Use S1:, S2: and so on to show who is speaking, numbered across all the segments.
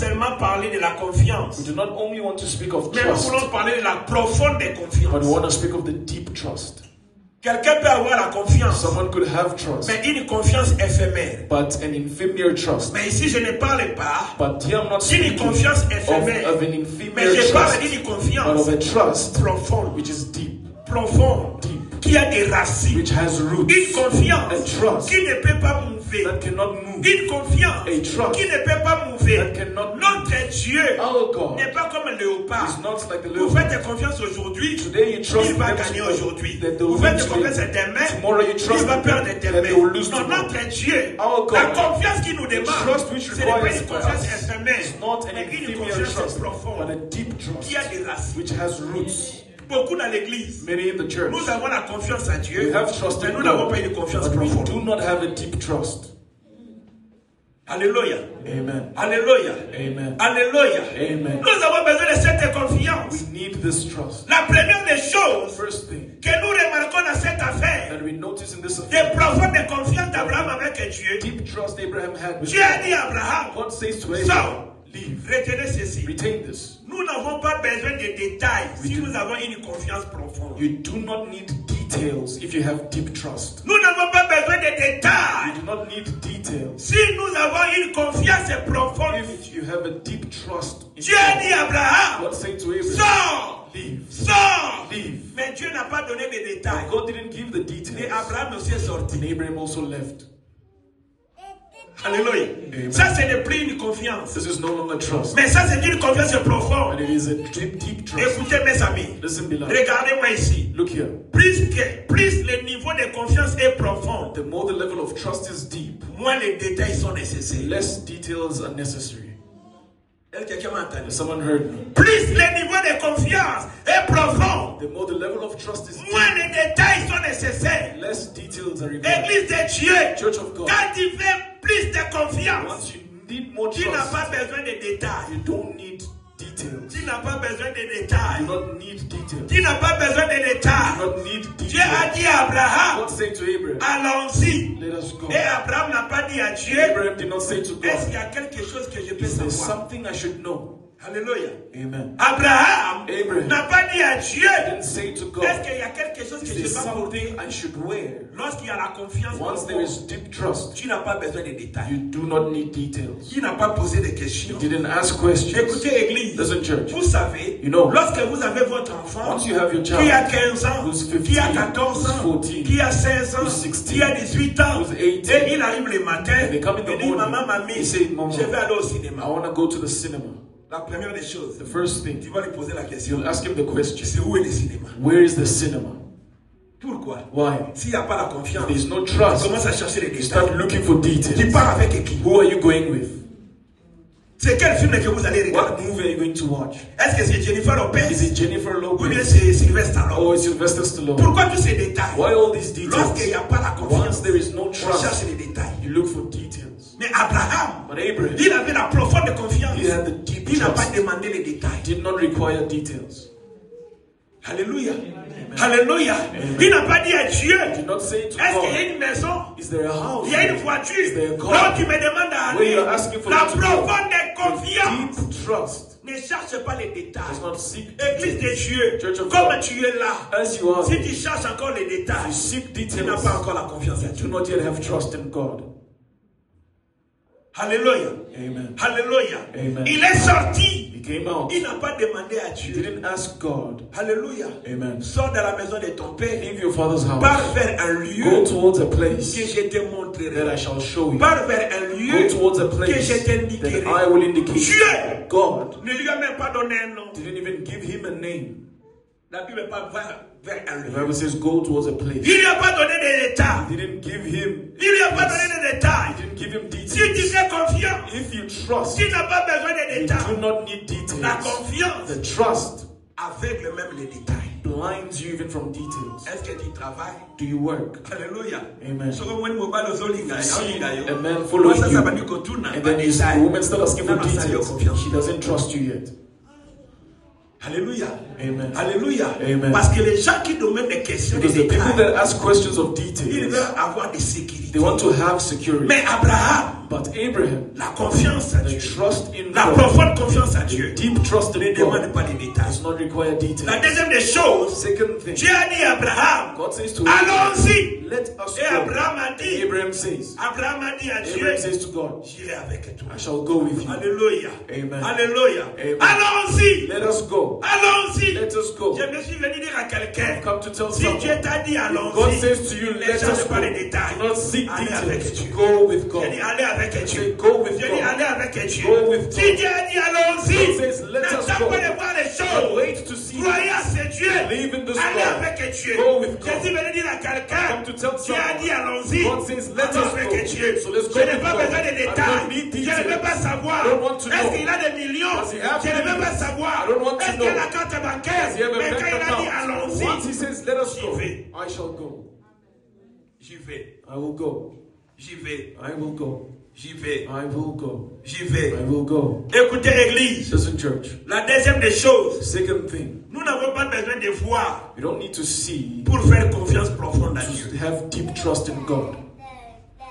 S1: seulement parler de la confiance.
S2: We do not only want to speak of
S1: Mais nous
S2: trust,
S1: voulons parler de la profonde confiance.
S2: but we want to speak of the deep trust.
S1: Quelqu'un peut avoir la confiance,
S2: Someone could have trust,
S1: mais une confiance éphémère.
S2: but an ephemeral trust.
S1: Mais ici, je ne parle pas
S2: But here I'm not
S1: d'une
S2: speaking
S1: confiance
S2: of
S1: éphémère,
S2: an
S1: mais
S2: ephemeral
S1: je parle
S2: trust,
S1: d'une
S2: but
S1: confiance
S2: of a trust
S1: profonde,
S2: which is deep,
S1: qui a des racines,
S2: which has roots,
S1: une confiance
S2: a trust
S1: qui ne peut pas mouver,
S2: that cannot move,
S1: une confiance
S2: a trust
S1: qui ne peut pas mouver.
S2: that cannot move.
S1: Notre Dieu
S2: Our God
S1: n'est pas comme un
S2: is
S1: léopard.
S2: not like the
S1: Vous
S2: little
S1: faites confiance aujourd'hui,
S2: Today you trust
S1: il va
S2: them
S1: gagner
S2: today,
S1: aujourd'hui.
S2: that they
S1: Vous
S2: will
S1: faites
S2: win
S1: confiance
S2: today.
S1: demain,
S2: Tomorrow you
S1: il
S2: trust
S1: va
S2: them,
S1: perdre
S2: that
S1: demain.
S2: they will lose
S1: Non,
S2: tomorrow.
S1: notre Dieu,
S2: Our God,
S1: la confiance qu'il nous demande,
S2: trust which
S1: ce n'est pas
S2: requires
S1: une
S2: by
S1: confiance
S2: us
S1: éphémère,
S2: is not an
S1: mais une
S2: ephemeral
S1: confiance
S2: trust, but
S1: profonde
S2: a deep trust
S1: qui a des racines.
S2: which has roots.
S1: Beaucoup dans l'église,
S2: Many in the church,
S1: nous avons la confiance en
S2: we
S1: Dieu,
S2: have trust
S1: mais
S2: in
S1: nous n'avons
S2: God,
S1: pas une confiance
S2: but we
S1: profonde.
S2: do not have a deep trust.
S1: Alléluia.
S2: Amen.
S1: Alléluia.
S2: Amen.
S1: Alléluia.
S2: Amen.
S1: Nous avons besoin de cette confiance.
S2: We need this trust.
S1: La première des choses
S2: First thing
S1: que nous remarquons dans cette affaire,
S2: that we notice in this
S1: des
S2: affair,
S1: profondes de confiance d'Abraham avec Dieu.
S2: deep trust Abraham had with
S1: Dieu a
S2: God.
S1: dit à Abraham,
S2: God says to Abraham,
S1: sors,
S2: leave,
S1: retenez ceci.
S2: retain this.
S1: Nous n'avons pas besoin de détails si nous avons une confiance profonde.
S2: You do not need details if you have deep trust.
S1: Nous n'avons pas besoin de
S2: You
S1: détails
S2: do not need details
S1: si nous avons une confiance profonde.
S2: if you have a deep trust in
S1: Dieu a dit
S2: God.
S1: à Abraham,
S2: God said to Abraham,
S1: sors,
S2: leave,
S1: sors.
S2: leave.
S1: Mais Dieu n'a pas donné de détails.
S2: God didn't give the
S1: Et
S2: details.
S1: Abraham aussi est sorti.
S2: And Abraham also left.
S1: Alléluia.
S2: Amen.
S1: Ça, ce n'est plus une confiance.
S2: This is no longer trust,
S1: Mais ça, c'est une confiance profonde.
S2: but it is a deep trust.
S1: Écoutez, mes amis.
S2: Listen, beloved.
S1: Regardez-moi ici.
S2: Look here.
S1: Plus le niveau de confiance est profond,
S2: The more the level of trust is deep,
S1: moins les détails sont nécessaires.
S2: less details are necessary.
S1: Est-ce que quelqu'un m'a entendu?
S2: Has someone heard me?
S1: Plus le niveau de confiance est profond,
S2: The more the level of trust is deep,
S1: moins les détails sont nécessaires.
S2: less details are required.
S1: Église de Dieu,
S2: Church of God,
S1: quand tu fais plus de confiance,
S2: once you need more
S1: tu n'as
S2: trust,
S1: pas besoin de détails.
S2: you don't need details.
S1: Tu n'as pas besoin de
S2: You
S1: détails.
S2: do not need details.
S1: Tu n'as pas besoin de
S2: You
S1: détails.
S2: do not need
S1: Dieu a
S2: details.
S1: dit à Abraham,
S2: God said to Abraham,
S1: allons-y.
S2: let us go.
S1: Et Abraham n'a pas dit à Dieu,
S2: Abraham did not say to
S1: est-ce qu'il
S2: God,
S1: y a quelque chose que je peux
S2: is there
S1: savoir?
S2: something I should know?
S1: Alléluia.
S2: Amen.
S1: Abraham
S2: Abraham
S1: n'a pas dit à Dieu,
S2: didn't say to
S1: est-ce
S2: God,
S1: qu'il y a quelque chose que
S2: is
S1: je
S2: there
S1: peux porter?
S2: something I should wear?
S1: Lorsqu'il y a la confiance,
S2: Once there is deep trust,
S1: tu n'as pas besoin de détails.
S2: you do not need details.
S1: Tu n'as pas posé de questions.
S2: You didn't ask questions.
S1: Écoutez, Église,
S2: Listen, church.
S1: vous savez,
S2: You know,
S1: lorsque vous avez votre enfant,
S2: once you have your
S1: qui a
S2: child,
S1: 15 ans,
S2: who's 15,
S1: qui a 14 ans,
S2: who's 14,
S1: qui a 16 ans,
S2: who's 16,
S1: qui a 18 ans,
S2: who's 18,
S1: et il arrive le matin,
S2: and they come in the
S1: il dit,
S2: morning,
S1: maman, mamie,
S2: they say, Mama,
S1: je vais aller au
S2: I
S1: cinéma.
S2: want to go to the cinema.
S1: La première des choses,
S2: The first thing,
S1: tu vas lui poser la question,
S2: you'll ask him the question,
S1: c'est où est le cinéma?
S2: where is the cinema?
S1: Pourquoi?
S2: Why?
S1: S'il n'y a pas la confiance,
S2: There's no
S1: tu
S2: trust.
S1: commences à chercher les
S2: You
S1: détails.
S2: start looking for
S1: Tu
S2: details.
S1: pars avec qui?
S2: Who are you going with?
S1: C'est quel film que vous allez
S2: What
S1: regarder?
S2: movie are you going to watch?
S1: Est-ce que c'est Jennifer
S2: Is
S1: Lopez
S2: it Jennifer
S1: ou bien
S2: Lopez
S1: c'est Sylvester Stallone?
S2: or Sylvester Stallone?
S1: Pourquoi tous ces détails?
S2: Why all these
S1: Lorsqu'il n'y
S2: details?
S1: a pas la confiance,
S2: Once there is no
S1: on cherche
S2: trust,
S1: les détails.
S2: you look for details.
S1: Mais Abraham,
S2: But Abraham,
S1: il avait la profonde confiance.
S2: he had the deep
S1: Il n'a pas
S2: trust.
S1: demandé les détails.
S2: Did not require details.
S1: Alléluia. Alléluia. Il n'a pas dit à Dieu,
S2: Did not say to
S1: est-ce qu'il y a
S2: God,
S1: une maison?
S2: is there a house?
S1: Il y a une
S2: Is there
S1: voiture.
S2: a car?
S1: Donc tu me demandes à
S2: When
S1: aller.
S2: you're asking for
S1: La
S2: me to go,
S1: profonde
S2: the
S1: confiance.
S2: deep trust
S1: Ne cherche pas les détails.
S2: does not seek
S1: Église de
S2: details.
S1: Dieu,
S2: Church of
S1: comme
S2: God.
S1: tu es là,
S2: As you are,
S1: si tu cherches encore les
S2: you
S1: détails,
S2: seek
S1: tu n'as
S2: details.
S1: pas encore la confiance en
S2: Do
S1: Dieu.
S2: not yet have trust in God.
S1: Alléluia.
S2: Amen.
S1: Alléluia.
S2: Amen.
S1: Il est sorti.
S2: He came out.
S1: Il n'a pas demandé à
S2: He
S1: Dieu.
S2: didn't ask God.
S1: Alléluia.
S2: Amen.
S1: Sors de la maison de ton père.
S2: Leave your father's house.
S1: Pars vers un
S2: Go
S1: lieu
S2: towards a
S1: que
S2: place
S1: je te
S2: that I
S1: montrerai.
S2: shall show you.
S1: Pars vers un lieu
S2: Go towards a
S1: que
S2: place
S1: je
S2: that
S1: t'indiquerai.
S2: I will indicate.
S1: Dieu
S2: God
S1: ne lui a même pas donné un nom.
S2: didn't even give him a name.
S1: La Bible parle vers un
S2: The
S1: lieu.
S2: Bible says go towards a place.
S1: Il lui a pas donné de détails.
S2: He didn't give him.
S1: Il lui a pas donné de détails.
S2: He didn't give him
S1: Si tu
S2: details.
S1: fais confiance,
S2: If you trust,
S1: tu n'as pas besoin de
S2: you
S1: détails.
S2: do not need
S1: La
S2: details.
S1: confiance
S2: The trust
S1: aveugle même les détails.
S2: blinds you even from details.
S1: Est-ce que tu travailles?
S2: Do you work?
S1: Alléluia.
S2: Amen.
S1: So when mobile ozolinga,
S2: See
S1: olinga
S2: a
S1: yo.
S2: man following
S1: Sasa
S2: you,
S1: bani kotuna,
S2: and then
S1: bani
S2: you see
S1: dai.
S2: the woman still asking for
S1: Nana sa yo
S2: details.
S1: confiance.
S2: She doesn't trust you yet.
S1: Alléluia.
S2: Amen.
S1: Alléluia.
S2: Amen.
S1: Parce que les gens qui demandent des questions,
S2: Because
S1: des
S2: the people
S1: détails,
S2: that ask questions of
S1: ils
S2: details,
S1: veulent avoir des sécurités.
S2: they want to have security.
S1: Mais Abraham,
S2: But Abraham,
S1: la confiance à
S2: the
S1: Dieu,
S2: trust in
S1: la
S2: God,
S1: profonde confiance à Dieu,
S2: deep trust
S1: ne
S2: in
S1: demande
S2: God,
S1: pas les détails.
S2: does not require
S1: La
S2: details.
S1: deuxième des choses,
S2: Second thing,
S1: Dieu a dit à Abraham,
S2: God says to Abraham,
S1: allons-y.
S2: let us
S1: Et
S2: go.
S1: Abraham a dit,
S2: Abraham says à Dieu, Abraham says to God,
S1: j'irai avec toi.
S2: I shall go with you.
S1: Alléluia.
S2: Amen.
S1: Alléluia.
S2: Amen.
S1: Allons-y.
S2: Let us go.
S1: Allons-y.
S2: Let us go.
S1: Je me suis venu dire à quelqu'un,
S2: Come to tell
S1: si
S2: someone.
S1: Dieu t'a dit
S2: God
S1: allons-y,
S2: says to you,
S1: ne
S2: let us
S1: cherche
S2: go.
S1: pas les détails.
S2: Do not seek
S1: Allez avec
S2: details.
S1: Dieu.
S2: Go with God.
S1: J'ai dit allez avec
S2: Say,
S1: Dieu.
S2: go with
S1: J'ai dit
S2: God.
S1: allez avec Dieu.
S2: Go with
S1: Si
S2: God.
S1: Dieu a dit allons-y,
S2: God says, let us
S1: n'attends
S2: go.
S1: pas de voir les
S2: Don't
S1: choses.
S2: wait to see.
S1: Croyez à ce Dieu.
S2: Believe in this
S1: Allez
S2: God.
S1: avec Dieu.
S2: Go with God.
S1: Jésus venait dire à quelqu'un,
S2: Come to tell
S1: Dieu a dit
S2: someone.
S1: allons-y.
S2: God says, let
S1: Allons
S2: us
S1: avec
S2: go.
S1: Dieu.
S2: So let's
S1: Je
S2: go
S1: n'ai
S2: with
S1: pas
S2: God.
S1: besoin de
S2: I don't
S1: détails.
S2: need
S1: Je ne veux
S2: details.
S1: pas savoir.
S2: I don't want to
S1: Est-ce
S2: know.
S1: qu'il a des millions?
S2: Does he have
S1: Je ne veux pas
S2: millions?
S1: savoir.
S2: I don't want to
S1: Est-ce qu'il a
S2: know.
S1: la carte bancaire?
S2: Does he have a
S1: Mais quand
S2: bank
S1: il a dit
S2: account?
S1: allons-y,
S2: Once he says, let us
S1: j'y
S2: go,
S1: vais.
S2: I shall go.
S1: J'y vais.
S2: I will go.
S1: J'y vais.
S2: I will go.
S1: J'y vais.
S2: I will go.
S1: J'y vais.
S2: I will go.
S1: Écoutez, Église.
S2: Listen, church.
S1: La deuxième des choses,
S2: Second thing,
S1: nous n'avons pas besoin de voir
S2: you don't need to see
S1: pour faire confiance profonde à
S2: to
S1: Dieu.
S2: have deep trust in God.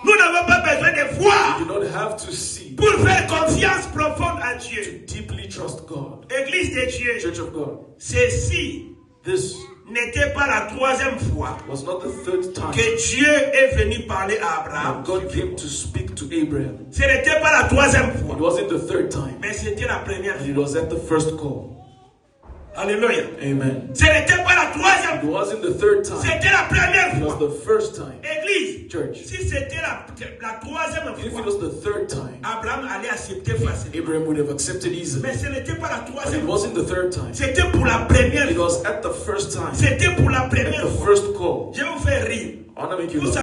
S1: Nous n'avons pas besoin de voir
S2: You don't have to see
S1: pour faire confiance profonde à
S2: to
S1: Dieu.
S2: deeply trust God.
S1: Église de Dieu,
S2: Church of God,
S1: ceci
S2: this
S1: n'était pas la troisième fois
S2: was not the third time
S1: que Dieu est venu parler à Abraham.
S2: that God came to speak to Abraham.
S1: Ce n'était pas la troisième
S2: It
S1: fois,
S2: wasn't the third time.
S1: mais c'était la première
S2: It
S1: fois.
S2: was at the first call.
S1: Alléluia.
S2: Amen.
S1: Ce n'était pas la troisième
S2: It
S1: fois,
S2: wasn't the third time.
S1: c'était la première
S2: It was
S1: fois.
S2: the first time.
S1: Église,
S2: Church,
S1: si c'était la troisième
S2: if it
S1: fois,
S2: was the third time,
S1: Abraham allait accepter facilement.
S2: Abraham would have accepted easily.
S1: Mais ce n'était pas la
S2: But it
S1: troisième fois,
S2: wasn't the third time.
S1: c'était pour la première
S2: It
S1: fois.
S2: was at the first time.
S1: C'était pour la
S2: At
S1: première
S2: the
S1: fois.
S2: first call.
S1: Je vais vous faire rire.
S2: I want to make you
S1: Vous
S2: laugh.